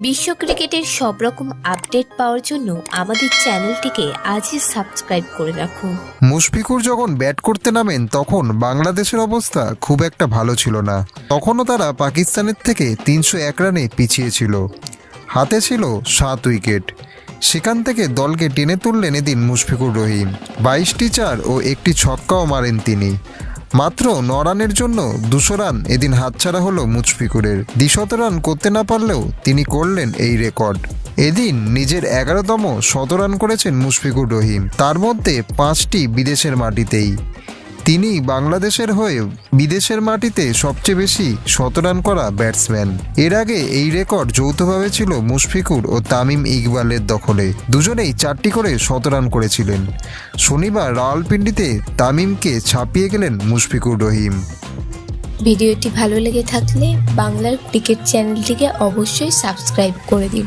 বিশ্ব ক্রিকেটের সব রকম আপডেট পাওয়ার জন্য আমাদের চ্যানেলটিকে আজই সাবস্ক্রাইব করে রাখুন। মুশফিকুর যখন ব্যাট করতে নামেন তখন বাংলাদেশের অবস্থা খুব একটা ভালো ছিল না। তখনও তারা পাকিস্তানের থেকে 301 রানে পিছিয়ে ছিল। হাতে ছিল 7 উইকেট। সেখান থেকে দলকে টেনে তুললেন এদিন মুশফিকুর রহিম। 22টি চার ও একটি ছক্কাও মারেন তিনি। মাত্র 9 রানের জন্য 200 রান এদিন হাতছাড়া হলো মুশফিকুরের। 200 রান করতে না পারলেও তিনি করলেন এই রেকর্ড। এদিন নিজের 11তম শতরান করেছেন মুশফিকুর রহিম, তার মধ্যে 5টি বিদেশের মাটিতেই। তিনি বাংলাদেশের হয়ে বিদেশের মাটিতে সবচেয়ে বেশি শতরান করা ব্যাটসম্যান। এর আগে এই রেকর্ড যৌথভাবে ছিল মুশফিকুর ও তামিম ইকবালের দখলে। দুজনেই 4টি করে শতরান করেছিলেন। শনিবার রাওয়ালপিন্ডিতে তামিমকে ছাপিয়ে গেলেন মুশফিকুর রহিম। ভিডিওটি ভালো লেগে থাকলে বাংলার ক্রিকেট চ্যানেলটিকে অবশ্যই সাবস্ক্রাইব করে দিন।